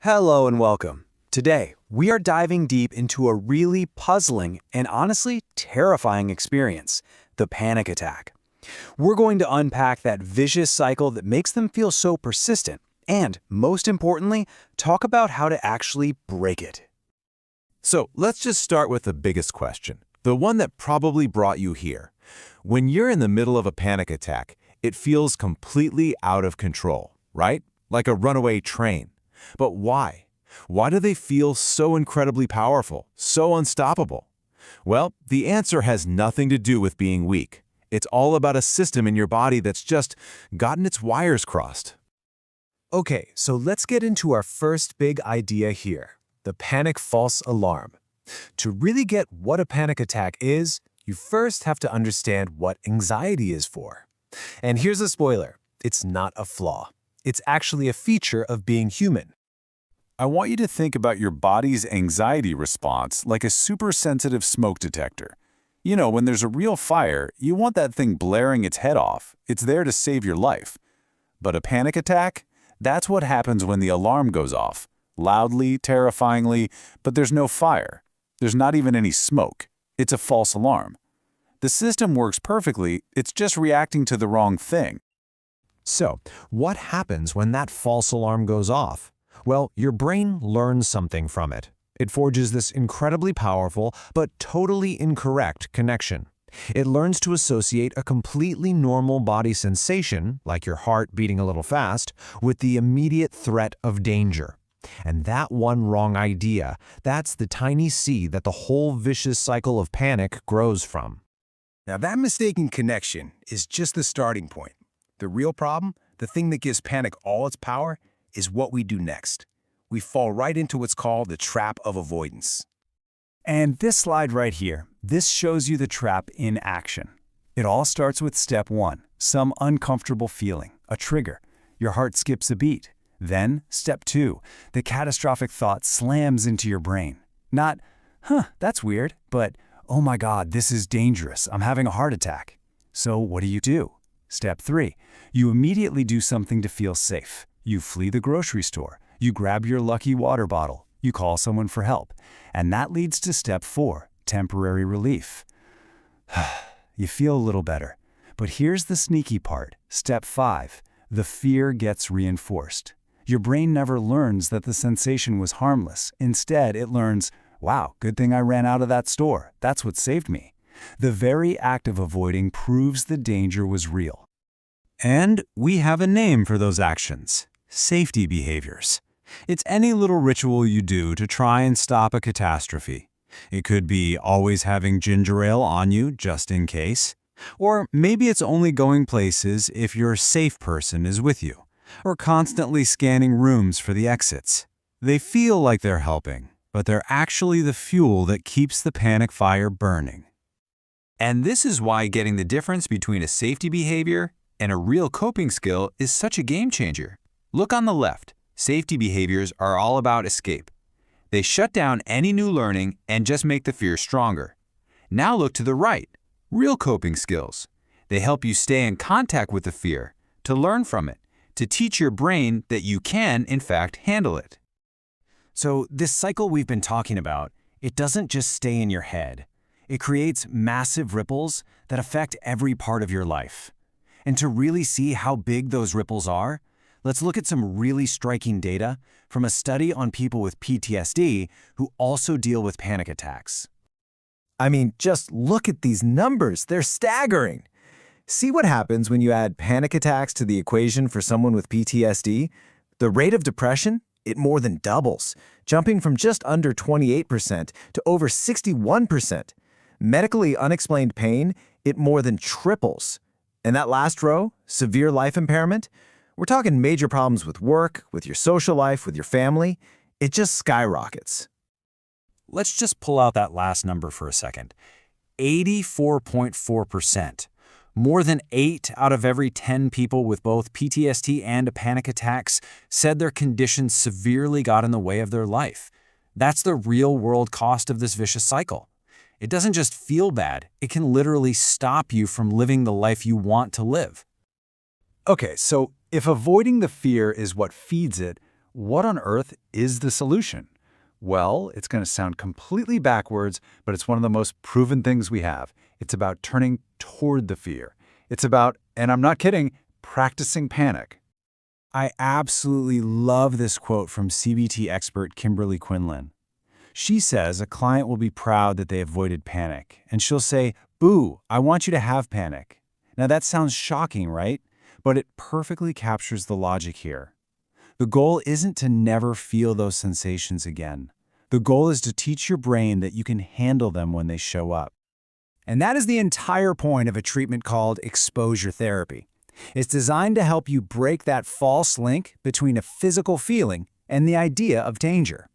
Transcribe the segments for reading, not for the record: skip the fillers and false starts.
Hello and welcome. Today, we are diving deep into a really puzzling and honestly terrifying experience, the panic attack. We're going to unpack that vicious cycle that makes them feel so persistent and, most importantly, talk about how to actually break it. So let's just start with the biggest question, the one that probably brought you here. When you're in the middle of a panic attack, it feels completely out of control, right? Like a runaway train. But why? Why do they feel so incredibly powerful, so unstoppable? Well, the answer has nothing to do with being weak. It's all about a system in your body that's just gotten its wires crossed. Okay, so let's get into our first big idea here, the panic false alarm. To really get what a panic attack is, you first have to understand what anxiety is for. And here's a spoiler, it's not a flaw. It's actually a feature of being human. I want you to think about your body's anxiety response like a super sensitive smoke detector. You know, when there's a real fire, you want that thing blaring its head off. It's there to save your life. But a panic attack? That's what happens when the alarm goes off. Loudly, terrifyingly, but there's no fire. There's not even any smoke. It's a false alarm. The system works perfectly, it's just reacting to the wrong thing. So, what happens when that false alarm goes off? Well, your brain learns something from it. It forges this incredibly powerful but totally incorrect connection. It learns to associate a completely normal body sensation, like your heart beating a little fast, with the immediate threat of danger. And that one wrong idea, that's the tiny seed that the whole vicious cycle of panic grows from. Now that mistaken connection is just the starting point. The real problem, the thing that gives panic all its power, is what we do next. We fall right into what's called the trap of avoidance. And this slide right here, this shows you the trap in action. It all starts with step 1, some uncomfortable feeling, a trigger. Your heart skips a beat. Then, step 2, the catastrophic thought slams into your brain. Not, that's weird, but, oh my God, this is dangerous, I'm having a heart attack. So what do? Step 3, you immediately do something to feel safe. You flee the grocery store. You grab your lucky water bottle. You call someone for help. And that leads to step 4, temporary relief. You feel a little better. But here's the sneaky part. Step 5, the fear gets reinforced. Your brain never learns that the sensation was harmless. Instead, it learns, wow, good thing I ran out of that store. That's what saved me. The very act of avoiding proves the danger was real. And we have a name for those actions, safety behaviors. It's any little ritual you do to try and stop a catastrophe. It could be always having ginger ale on you just in case. Or maybe it's only going places if your safe person is with you. Or constantly scanning rooms for the exits. They feel like they're helping, but they're actually the fuel that keeps the panic fire burning. And this is why getting the difference between a safety behavior and a real coping skill is such a game changer. Look on the left. Safety behaviors are all about escape. They shut down any new learning and just make the fear stronger. Now look to the right. Real coping skills. They help you stay in contact with the fear, to learn from it, to teach your brain that you can, in fact, handle it. So this cycle we've been talking about, it doesn't just stay in your head. It creates massive ripples that affect every part of your life. And to really see how big those ripples are, let's look at some really striking data from a study on people with PTSD who also deal with panic attacks. I mean, just look at these numbers. They're staggering. See what happens when you add panic attacks to the equation for someone with PTSD? The rate of depression, it more than doubles, jumping from just under 28% to over 61%. Medically unexplained pain, it more than triples. And that last row, severe life impairment, we're talking major problems with work, with your social life, with your family. It just skyrockets. Let's just pull out that last number for a second. 84.4%. More than 8 out of every 10 people with both PTSD and panic attacks said their condition severely got in the way of their life. That's the real-world cost of this vicious cycle. It doesn't just feel bad, it can literally stop you from living the life you want to live. Okay, so if avoiding the fear is what feeds it, What on earth is the solution? Well, it's going to sound completely backwards, but it's one of the most proven things we have. It's about turning toward the fear. It's about, and I'm not kidding, practicing panic. I absolutely love this quote from CBT expert Kimberly Quinlan. She says a client will be proud that they avoided panic, and she'll say, "Boo, I want you to have panic." Now that sounds shocking, right? But it perfectly captures the logic here. The goal isn't to never feel those sensations again. The goal is to teach your brain that you can handle them when they show up. And that is the entire point of a treatment called exposure therapy. It's designed to help you break that false link between a physical feeling and the idea of danger.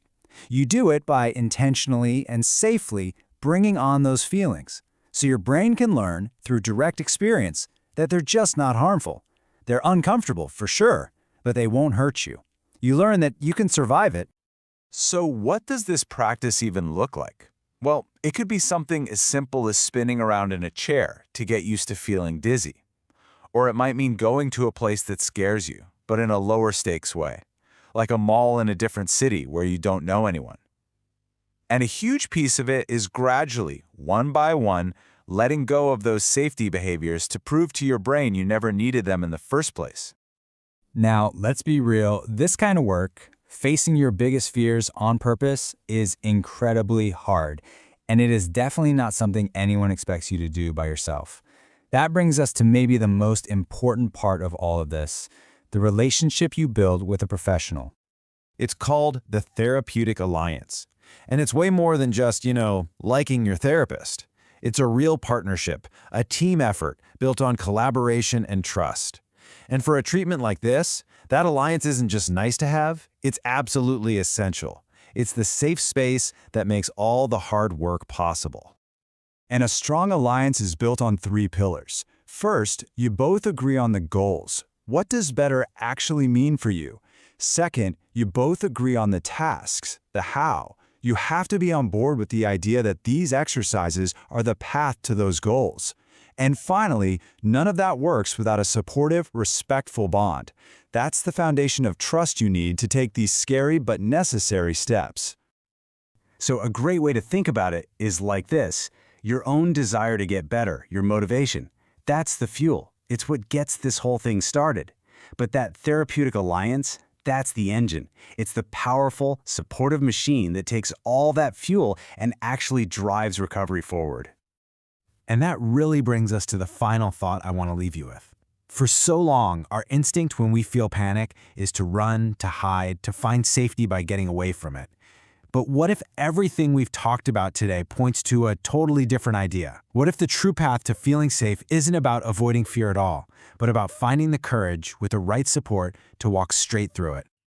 You do it by intentionally and safely bringing on those feelings, so your brain can learn through direct experience that they're just not harmful. They're uncomfortable, for sure, but they won't hurt you. You learn that you can survive it. So what does this practice even look like? Well, it could be something as simple as spinning around in a chair to get used to feeling dizzy. Or it might mean going to a place that scares you, but in a lower stakes way, like a mall in a different city where you don't know anyone. And a huge piece of it is gradually, one by one, letting go of those safety behaviors to prove to your brain you never needed them in the first place. Now, let's be real, this kind of work, facing your biggest fears on purpose, is incredibly hard, and it is definitely not something anyone expects you to do by yourself. That brings us to maybe the most important part of all of this, the relationship you build with a professional. It's called the therapeutic alliance. And it's way more than just, liking your therapist. It's a real partnership, a team effort built on collaboration and trust. And for a treatment like this, that alliance isn't just nice to have, it's absolutely essential. It's the safe space that makes all the hard work possible. And a strong alliance is built on 3 pillars. First, you both agree on the goals. What does better actually mean for you? Second, you both agree on the tasks, the how. You have to be on board with the idea that these exercises are the path to those goals. And finally, none of that works without a supportive, respectful bond. That's the foundation of trust you need to take these scary but necessary steps. So a great way to think about it is like this. Your own desire to get better, your motivation. That's the fuel. It's what gets this whole thing started. But that therapeutic alliance, that's the engine. It's the powerful, supportive machine that takes all that fuel and actually drives recovery forward. And that really brings us to the final thought I want to leave you with. For so long, our instinct when we feel panic is to run, to hide, to find safety by getting away from it. But what if everything we've talked about today points to a totally different idea? What if the true path to feeling safe isn't about avoiding fear at all, but about finding the courage with the right support to walk straight through it?